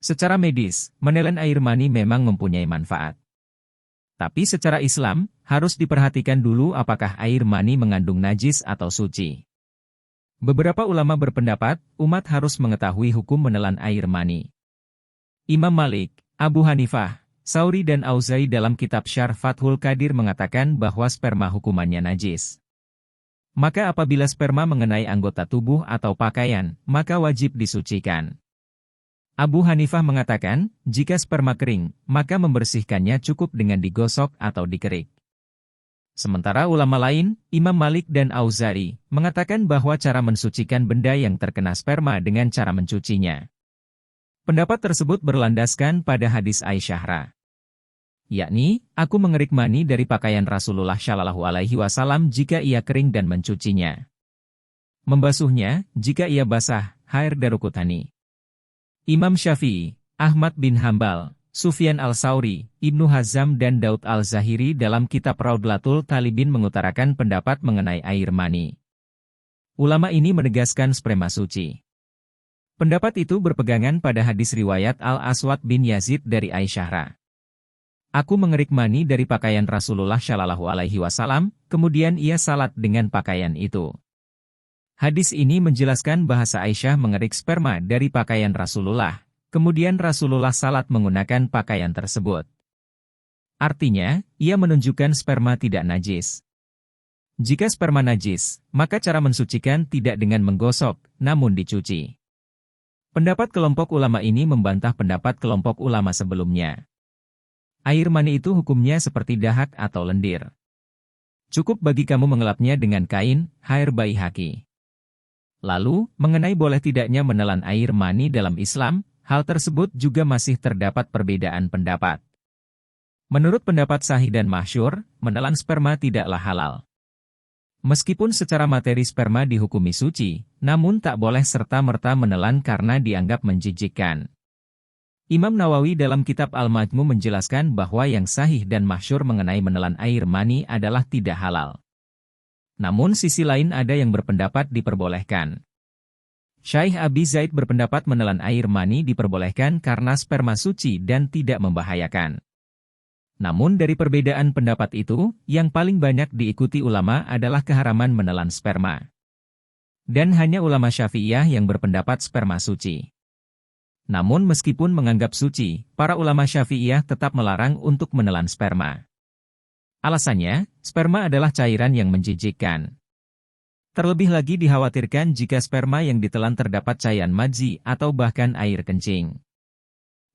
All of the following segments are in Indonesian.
Secara medis, menelan air mani memang mempunyai manfaat. Tapi secara Islam, harus diperhatikan dulu apakah air mani mengandung najis atau suci. Beberapa ulama berpendapat, umat harus mengetahui hukum menelan air mani. Imam Malik, Abu Hanifah, Sauri dan Auza'i dalam kitab Syarh Fathul Qadir mengatakan bahwa sperma hukumannya najis. Maka apabila sperma mengenai anggota tubuh atau pakaian, maka wajib disucikan. Abu Hanifah mengatakan, jika sperma kering, maka membersihkannya cukup dengan digosok atau dikerik. Sementara ulama lain, Imam Malik dan Auza'i, mengatakan bahwa cara mensucikan benda yang terkena sperma dengan cara mencucinya. Pendapat tersebut berlandaskan pada hadis Aisyah, yakni, aku mengerik mani dari pakaian Rasulullah Shallallahu Alaihi Wasallam jika ia kering dan mencucinya. Membasuhnya, jika ia basah, hair darukutani. Imam Syafi'i, Ahmad bin Hambal, Sufyan al-Sauri, Ibnu Hazm dan Daud al-Zahiri dalam kitab Raudlatul Talibin mengutarakan pendapat mengenai air mani. Ulama ini menegaskan sperma suci. Pendapat itu berpegangan pada hadis riwayat Al-Aswad bin Yazid dari Aisyah. Aku mengerik mani dari pakaian Rasulullah Shallallahu Alaihi Wasallam, kemudian ia salat dengan pakaian itu. Hadis ini menjelaskan bahasa Aisyah mengerik sperma dari pakaian Rasulullah, kemudian Rasulullah salat menggunakan pakaian tersebut. Artinya, ia menunjukkan sperma tidak najis. Jika sperma najis, maka cara mensucikan tidak dengan menggosok, namun dicuci. Pendapat kelompok ulama ini membantah pendapat kelompok ulama sebelumnya. Air mani itu hukumnya seperti dahak atau lendir. Cukup bagi kamu mengelapnya dengan kain, Hair Baihaqi. Lalu, mengenai boleh tidaknya menelan air mani dalam Islam, hal tersebut juga masih terdapat perbedaan pendapat. Menurut pendapat sahih dan masyhur, menelan sperma tidaklah halal. Meskipun secara materi sperma dihukumi suci, namun tak boleh serta-merta menelan karena dianggap menjijikkan. Imam Nawawi dalam kitab Al-Majmu menjelaskan bahwa yang sahih dan masyhur mengenai menelan air mani adalah tidak halal. Namun sisi lain ada yang berpendapat diperbolehkan. Syekh Abi Zaid berpendapat menelan air mani diperbolehkan karena sperma suci dan tidak membahayakan. Namun dari perbedaan pendapat itu, yang paling banyak diikuti ulama adalah keharaman menelan sperma. Dan hanya ulama Syafi'iyah yang berpendapat sperma suci. Namun meskipun menganggap suci, para ulama Syafi'iyah tetap melarang untuk menelan sperma. Alasannya, sperma adalah cairan yang menjijikkan. Terlebih lagi dikhawatirkan jika sperma yang ditelan terdapat cairan madzi atau bahkan air kencing.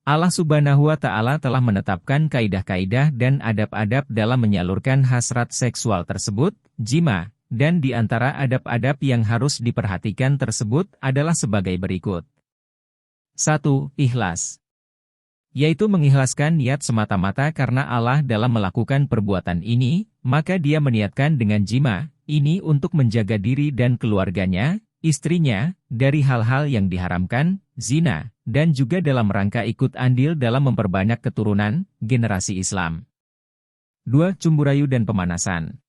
Allah Subhanahu wa Ta'ala telah menetapkan kaidah-kaidah dan adab-adab dalam menyalurkan hasrat seksual tersebut, jima, dan di antara adab-adab yang harus diperhatikan tersebut adalah sebagai berikut. 1. Ikhlas. Yaitu mengikhlaskan niat semata-mata karena Allah dalam melakukan perbuatan ini, maka dia meniatkan dengan jima, ini untuk menjaga diri dan keluarganya, istrinya, dari hal-hal yang diharamkan, zina, dan juga dalam rangka ikut andil dalam memperbanyak keturunan, generasi Islam. 2. Cumburayu dan pemanasan.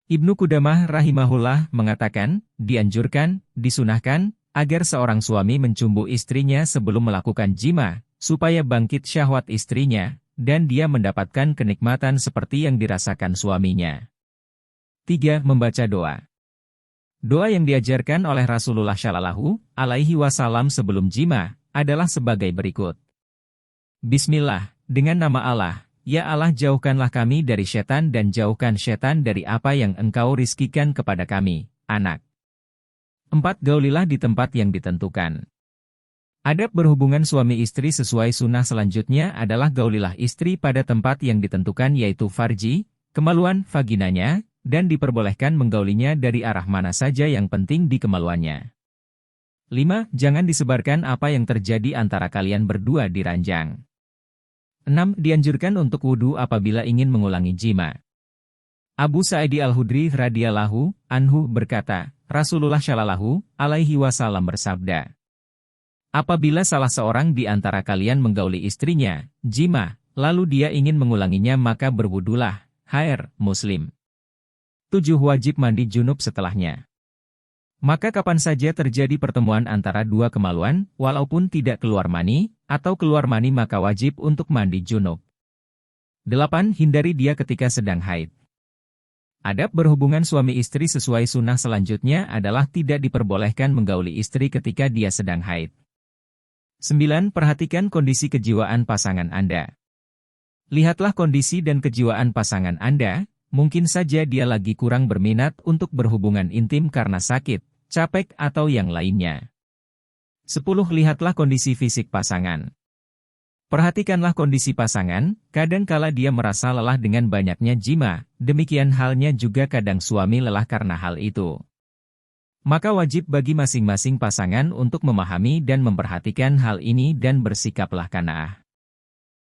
Ibnu Qudamah rahimahullah mengatakan, dianjurkan, disunahkan, agar seorang suami mencumbu istrinya sebelum melakukan jima, supaya bangkit syahwat istrinya, dan dia mendapatkan kenikmatan seperti yang dirasakan suaminya. 3. Membaca doa. Doa yang diajarkan oleh Rasulullah Shallallahu Alaihi Wasallam sebelum jima, adalah sebagai berikut. Bismillah, dengan nama Allah, ya Allah jauhkanlah kami dari setan dan jauhkan setan dari apa yang Engkau rizkikan kepada kami, anak. 4. Gaulilah di tempat yang ditentukan. Adab berhubungan suami istri sesuai sunnah selanjutnya adalah gaulilah istri pada tempat yang ditentukan yaitu farji, kemaluan vaginanya, dan diperbolehkan menggaulinya dari arah mana saja yang penting di kemaluannya. 5. Jangan disebarkan apa yang terjadi antara kalian berdua di ranjang. 6. Dianjurkan untuk wudu apabila ingin mengulangi jima. Abu Sa'idi Al-Hudri radhiyallahu anhu berkata, Rasulullah Shallallahu Alaihi Wasallam bersabda, apabila salah seorang di antara kalian menggauli istrinya, jima, lalu dia ingin mengulanginya maka berwudulah, Muslim. 7. Wajib mandi junub setelahnya. Maka kapan saja terjadi pertemuan antara dua kemaluan, walaupun tidak keluar mani, atau keluar mani maka wajib untuk mandi junub. 8. Hindari dia ketika sedang haid. Adab berhubungan suami istri sesuai sunnah selanjutnya adalah tidak diperbolehkan menggauli istri ketika dia sedang haid. 9. Perhatikan kondisi kejiwaan pasangan Anda. Lihatlah kondisi dan kejiwaan pasangan Anda, mungkin saja dia lagi kurang berminat untuk berhubungan intim karena sakit, capek atau yang lainnya. 10. Lihatlah kondisi fisik pasangan. Perhatikanlah kondisi pasangan, kadangkala dia merasa lelah dengan banyaknya jima, demikian halnya juga kadang suami lelah karena hal itu. Maka wajib bagi masing-masing pasangan untuk memahami dan memperhatikan hal ini dan bersikaplah qanaah.